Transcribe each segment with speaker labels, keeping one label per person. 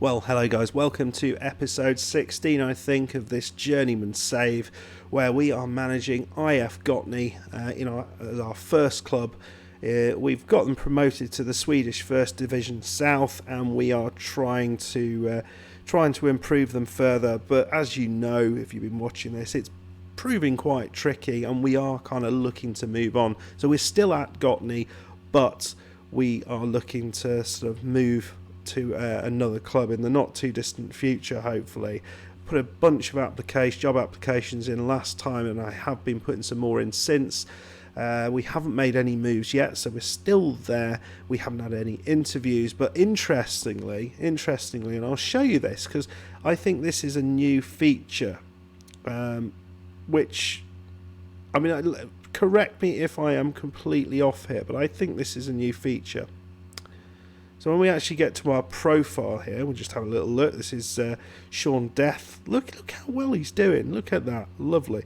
Speaker 1: Well, hello guys, welcome to episode 16, I think, of this Journeyman save, where we are managing IF Gottne as our first club. We've got them promoted to the Swedish First Division South, and we are trying to improve them further. But as you know, if you've been watching this, it's proving quite tricky, and we are kind of looking to move on. So we're still at Gottne, but we are looking to sort of move to another club in the not too distant future, hopefully. Put a bunch of job applications in last time, and I have been putting some more in since. We haven't made any moves yet, so we're still there. We haven't had any interviews, but interestingly, and I'll show you this because I think this is a new feature, which, I mean, correct me if I am completely off here, but I think this is a new feature. So when we actually get to our profile here, we'll just have a little look. This is Sean Death. Look how well he's doing. Look at that. Lovely.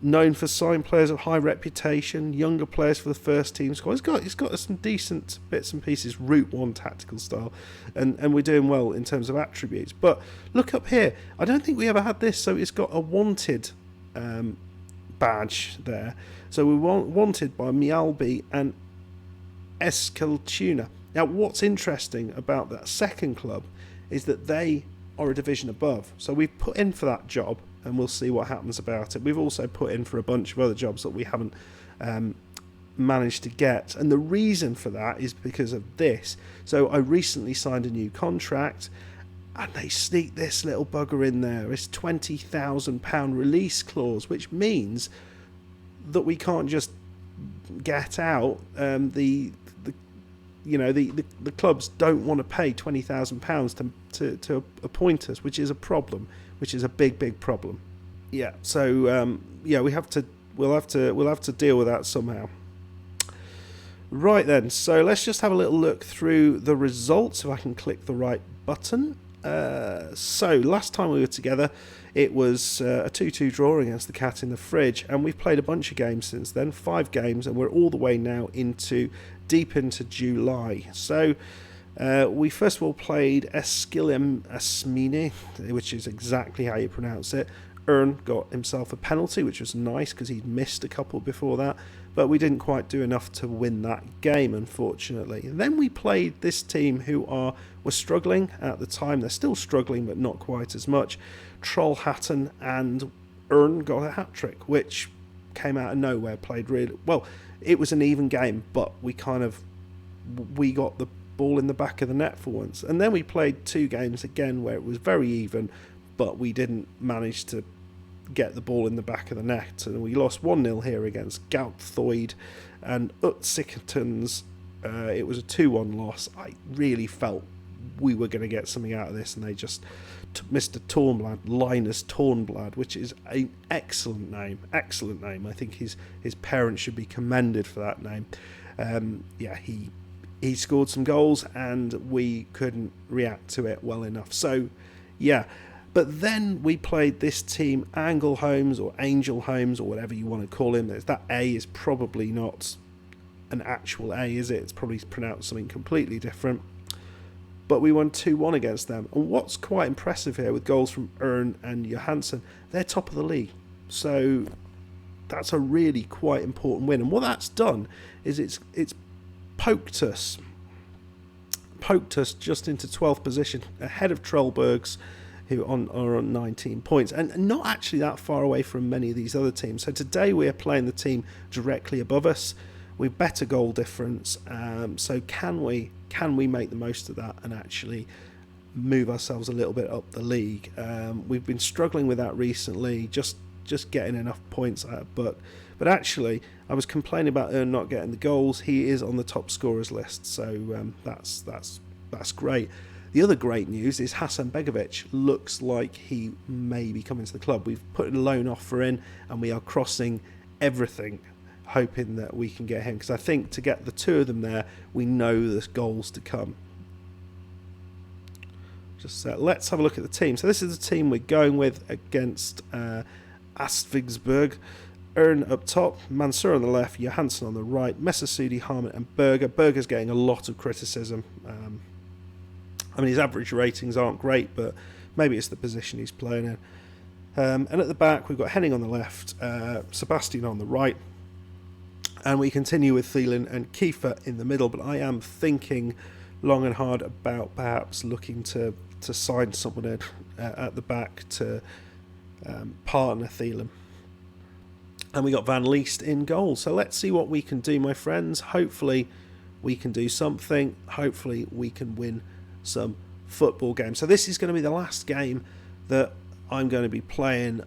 Speaker 1: Known for signed players of high reputation, younger players for the first team squad. He's got some decent bits and pieces, Route 1 tactical style, and we're doing well in terms of attributes. But look up here. I don't think we ever had this, so it's got a wanted badge there. So we're wanted by Mialby and Eskeltuna. Now, what's interesting about that second club is that they are a division above. So we've put in for that job, and we'll see what happens about it. We've also put in for a bunch of other jobs that we haven't managed to get. And the reason for that is because of this. So I recently signed a new contract, and they sneaked this little bugger in there. It's £20,000 release clause, which means that we can't just get out. The clubs don't want to pay £20,000 to appoint us, which is a problem, which is a big problem. Yeah. So we'll have to deal with that somehow. Right then. So let's just have a little look through the results. If I can click the right button. So last time we were together, it was a 2-2 draw against the Cat in the Fridge, and we've played a bunch of games since then, 5 games, and we're all the way now deep into July. So we first of all played Eskilem Asmini, which is exactly how you pronounce it. Ern got himself a penalty, which was nice because he'd missed a couple before that, but we didn't quite do enough to win that game, unfortunately. And then we played this team who were struggling at the time. They're still struggling, but not quite as much. Trollhättan, and Ern got a hat-trick, which came out of nowhere, played really well. It was an even game, but we got the ball in the back of the net for once. And then we played 2 games again where it was very even, but we didn't manage to get the ball in the back of the net, and we lost 1-0 here against Gauthoid and Utsikatons. It was a 2-1 loss. I really felt we were going to get something out of this, and they just Mr. Tornblad, Linus Tornblad, which is an excellent name. I think his parents should be commended for that name. He scored some goals, and we couldn't react to it well enough. So, yeah. But then we played this team, Angel Holmes, or whatever you want to call him. That A is probably not an actual A, is it? It's probably pronounced something completely different. But we won 2-1 against them. And what's quite impressive here, with goals from Ern and Johansson, they're top of the league. So that's a really quite important win. And what that's done is it's poked us just into 12th position, ahead of Trollbergs, who are on 19 points, and not actually that far away from many of these other teams. So today we are playing the team directly above us with better goal difference. So can we make the most of that and actually move ourselves a little bit up the league? We've been struggling with that recently, just getting enough points out. But actually, I was complaining about Ern not getting the goals. He is on the top scorers list, so that's great. The other great news is Hasan Begovic looks like he may be coming to the club. We've put a loan offer in, and we are crossing everything, hoping that we can get him, because I think to get the 2 of them there, we know there's goals to come. Let's have a look at the team. So this is the team we're going with against Atvidabergs. Ern up top, Mansur on the left, Johansson on the right, Messersoudi, Harman and Berger. Berger's getting a lot of criticism. I mean, his average ratings aren't great, but maybe it's the position he's playing in. And at the back, we've got Henning on the left, Sebastian on the right, and we continue with Thielen and Kiefer in the middle. But I am thinking long and hard about perhaps looking to sign someone in at the back to partner Thielen. And we got Van Leest in goal. So let's see what we can do, my friends. Hopefully we can do something. Hopefully we can win some football games. So this is going to be the last game that I'm going to be playing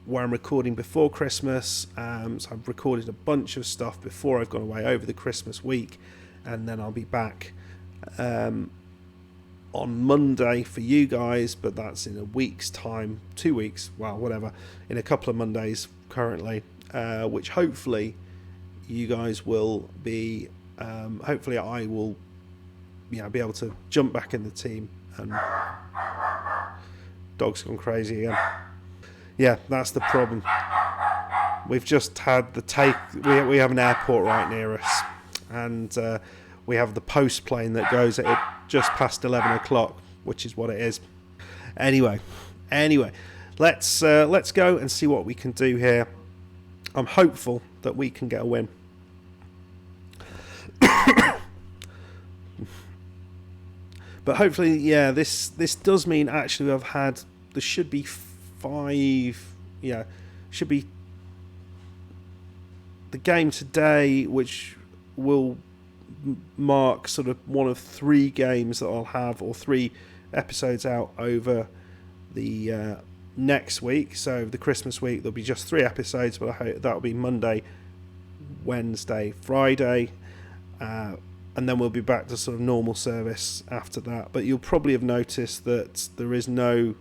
Speaker 1: where I'm recording before Christmas. So I've recorded a bunch of stuff before I've gone away over the Christmas week, and then I'll be back on Monday for you guys, but that's in a week's time, 2 weeks, well, whatever, in a couple of Mondays currently, which hopefully you guys will be, hopefully I will be able to jump back in the team. And dog's gone crazy again. Yeah, that's the problem. We've just had the we have an airport right near us, and we have the post plane that goes at just past 11 o'clock, which is what it is. Anyway, let's go and see what we can do here. I'm hopeful that we can get a win. But hopefully, yeah, this does mean actually there should be 5, should be the game today, which will mark sort of one of 3 games that I'll have, or 3 episodes out over the next week. So the Christmas week, there'll be just 3 episodes, but I hope that'll be Monday, Wednesday, Friday, and then we'll be back to sort of normal service after that. But you'll probably have noticed that there is no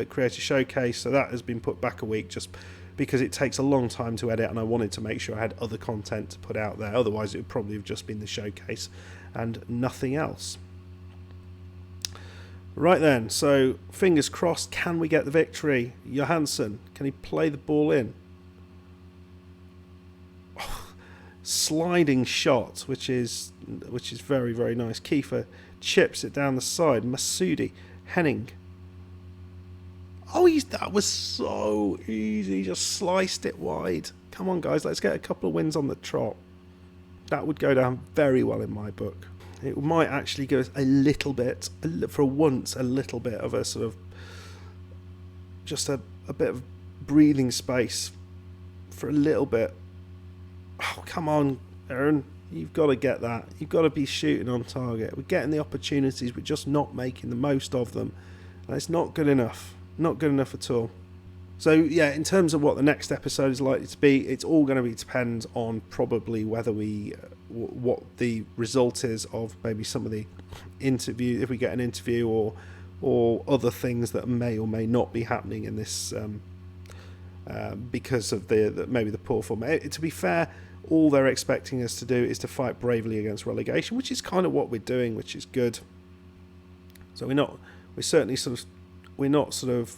Speaker 1: Creator Showcase, so that has been put back a week just because it takes a long time to edit, and I wanted to make sure I had other content to put out there. Otherwise it would probably have just been the showcase and nothing else. Right then, so fingers crossed, can we get the victory? Johansson, can he play the ball in? Sliding shot, which is very, very nice. Kiefer chips it down the side. Masudi, Henning. Oh, that was so easy. Just sliced it wide. Come on, guys, let's get a couple of wins on the trot. That would go down very well in my book. It might actually give us a little bit, for once, a little bit of a sort of, just a bit of breathing space for a little bit. Oh, come on, Aaron. You've got to get that. You've got to be shooting on target. We're getting the opportunities, we're just not making the most of them. And it's not good enough. Not good enough at all. So, yeah, in terms of what the next episode is likely to be, it's all going to depend on probably whether what the result is of maybe some of the interview, if we get an interview, or other things that may or may not be happening in this because of maybe the poor form. To be fair, all they're expecting us to do is to fight bravely against relegation, which is kind of what we're doing, which is good. So we're not sort of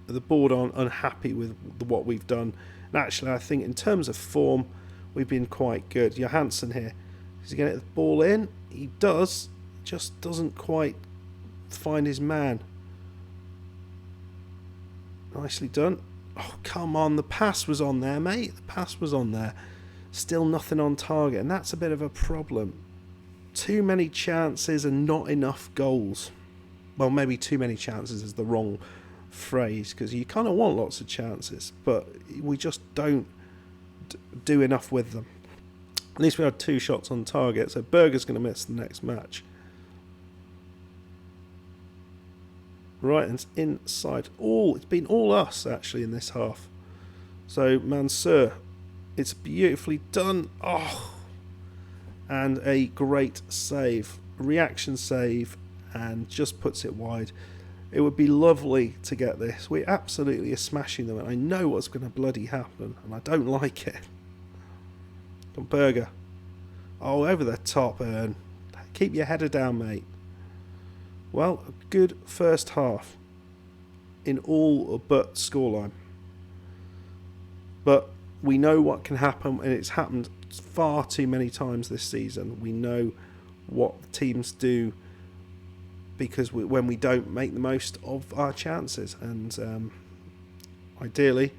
Speaker 1: the board aren't unhappy with what we've done. And actually, I think in terms of form, we've been quite good. Johansson here, is he going to get the ball in? He does, just doesn't quite find his man. Nicely done. Oh, come on, the pass was on there, mate. The pass was on there. Still nothing on target, and that's a bit of a problem. Too many chances and not enough goals. Well, maybe too many chances is the wrong phrase, because you kind of want lots of chances, but we just don't do enough with them. At least we had 2 shots on target, so Berger's going to miss the next match. Right, and it's inside. It's been all us, actually, in this half. So, Mansour, it's beautifully done. Oh, and a great save. Reaction save, and just puts it wide. It would be lovely to get this. We absolutely are smashing them, and I know what's going to bloody happen, and I don't like it. Come Berger. Oh, over the top, Ern. Keep your header down, mate. Well, a good first half in all but scoreline. But we know what can happen, and it's happened far too many times this season. We know what teams do because when we don't make the most of our chances, and ideally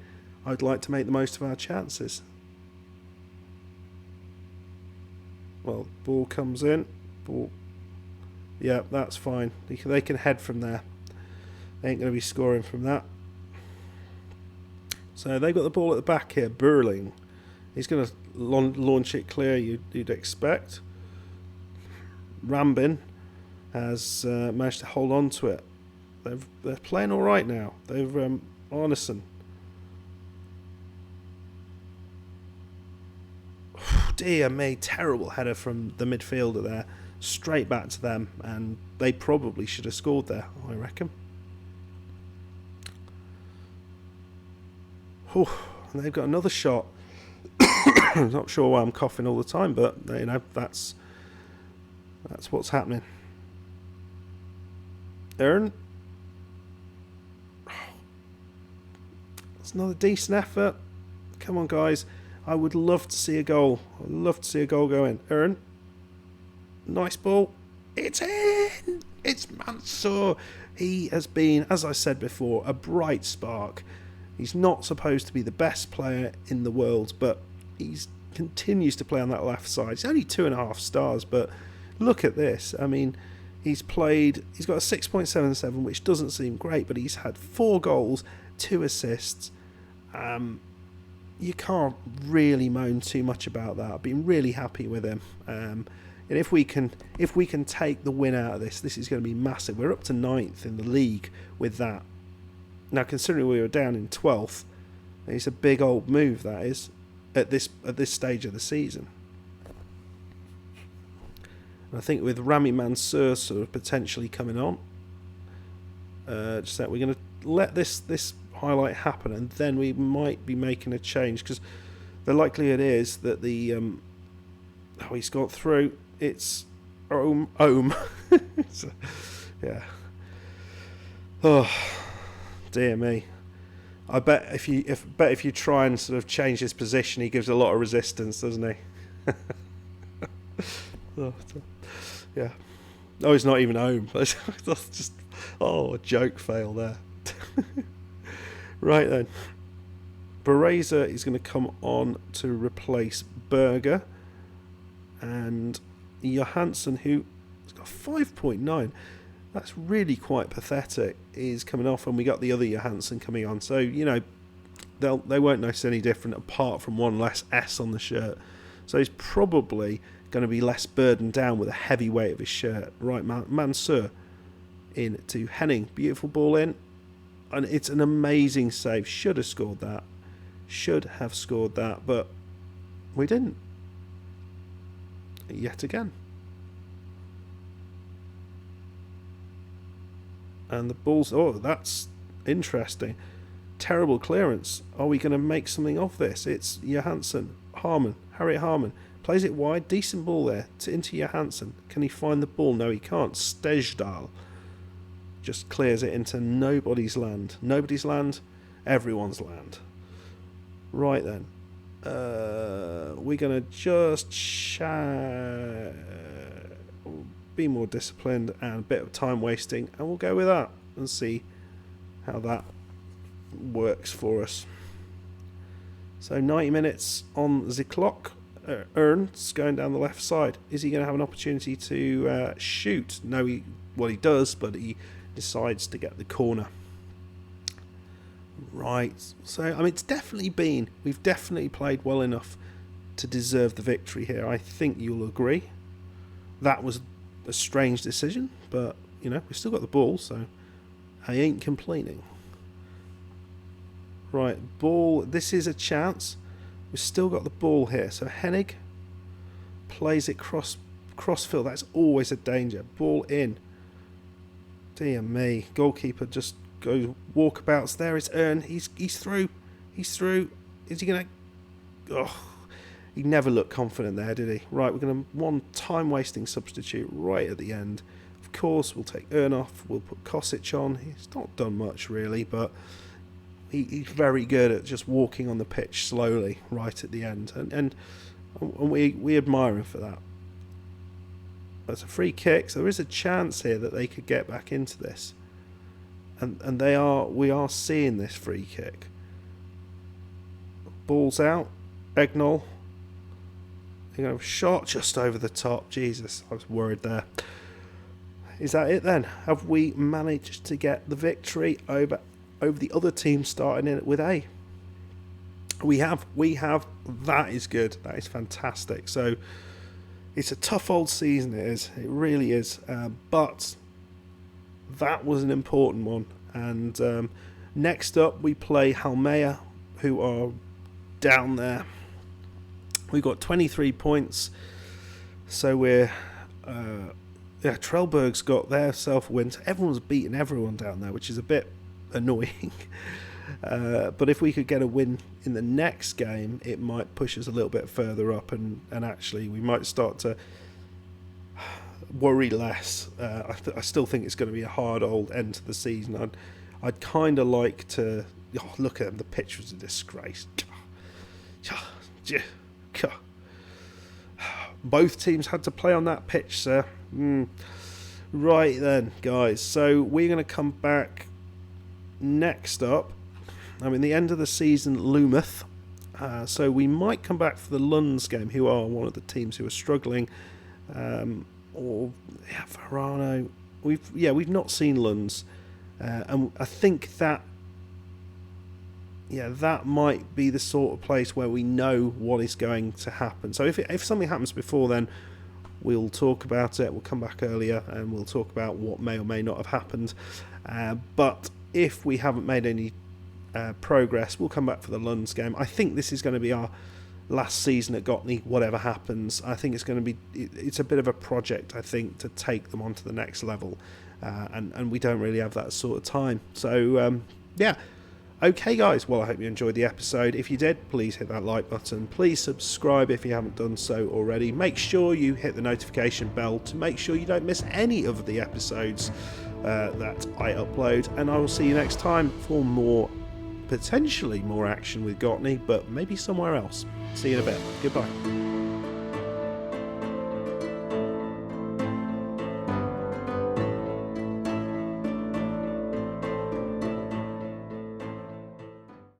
Speaker 1: I'd like to make the most of our chances. Well, ball comes in, ball, yeah, that's fine, they can head from there, they ain't going to be scoring from that. So they've got the ball at the back here. Burling, he's going to launch it clear, you'd expect. Rambin has managed to hold on to it. They're playing all right now. They've Arneson. Dear me, terrible header from the midfielder there, straight back to them, and they probably should have scored there, I reckon. And they've got another shot. I'm not sure why I'm coughing all the time, but you know, that's what's happening. Aaron, it's another decent effort. Come on, guys. I would love to see a goal. I'd love to see a goal go in. Aaron, nice ball. It's in. It's Mansour. He has been, as I said before, a bright spark. He's not supposed to be the best player in the world, but he continues to play on that left side. He's only 2.5 stars, but look at this. I mean, he's got a 6.77, which doesn't seem great, but he's had 4 goals, 2 assists. You can't really moan too much about that. I've been really happy with him. And if we can take the win out of this is going to be massive. We're up to 9th in the league with that. Now, considering we were down in 12th, it's a big old move, that is, at this stage of the season. And I think with Rami Mansour sort of potentially coming on, just that we're going to let this highlight happen, and then we might be making a change, because the likelihood is that he's got through. It's Ohm. Yeah. Oh, dear me. I bet if you try and sort of change his position, he gives a lot of resistance, doesn't he? Yeah. Oh, he's not even home. That's just a joke fail there. Right then, Bereza is going to come on to replace Berger, and Johansson, who has got 5.9. That's really quite pathetic, is coming off, and we got the other Johansson coming on. So, you know, they won't notice any different apart from one less S on the shirt. So he's probably going to be less burdened down with a heavy weight of his shirt. Right, Mansour in to Henning. Beautiful ball in. And it's an amazing save. Should have scored that. But we didn't. Yet again. And the ball's... Oh, that's interesting. Terrible clearance. Are we going to make something of this? It's Johansson. Harriet Harman. Plays it wide. Decent ball there. Into Johansson. Can he find the ball? No, he can't. Stejdal just clears it into nobody's land. Nobody's land. Everyone's land. Right then. We're going to just be more disciplined and a bit of time wasting, and we'll go with that and see how that works for us. So 90 minutes on the clock. Ernst's going down the left side. Is he going to have an opportunity to shoot? No, he does, but he decides to get the corner. Right. So, I mean, we've definitely played well enough to deserve the victory here. I think you'll agree. That was a strange decision, but, you know, we've still got the ball, so I ain't complaining. Right, ball. This is a chance. We've still got the ball here. So Hennig plays it crossfield. That's always a danger. Ball in. Dear me. Goalkeeper just goes walkabouts there. It's Ern. He's through. He's through. Is he going to... Oh, he never looked confident there, did he? Right, we're going to one time-wasting substitute right at the end. Of course, we'll take Ern off. We'll put Kosic on. He's not done much, really, but... He's very good at just walking on the pitch slowly right at the end, and we admire him for that. That's a free kick, so there is a chance here that they could get back into this. And we are seeing this free kick. Ball's out. Egnall. Shot just over the top. Jesus, I was worried there. Is that it then? Have we managed to get the victory over the other team starting in it with A? We have. That is good. That is fantastic. So it's a tough old season, it is. It really is. But that was an important one. And next up we play Halmea, who are down there. We've got 23 points. So we're... Trelleborg's got their self-wins. Everyone's beaten everyone down there, which is a bit annoying. But if we could get a win in the next game, it might push us a little bit further up, and actually we might start to worry less. I still think it's going to be a hard old end to the season. I'd kind of like to... Oh, look at them. The pitch was a disgrace. Both teams had to play on that pitch, sir. Right then, guys. So we're going to come back next up. The end of the season loometh. So we might come back for the Lunds game, who are one of the teams who are struggling. Verano. We've not seen Lunds. And I think that might be the sort of place where we know what is going to happen. So if something happens before then, we'll talk about it. We'll come back earlier and we'll talk about what may or may not have happened. But if we haven't made any progress, we'll come back for the Lunds game. I think this is going to be our last season at Gottne, whatever happens. I think it's a bit of a project, I think, to take them on to the next level. And we don't really have that sort of time. So, Okay, guys, well, I hope you enjoyed the episode. If you did, please hit that like button. Please subscribe if you haven't done so already. Make sure you hit the notification bell to make sure you don't miss any of the episodes that I upload. And I will see you next time for potentially more action with Gottne, but maybe somewhere else. See you in a bit. Goodbye.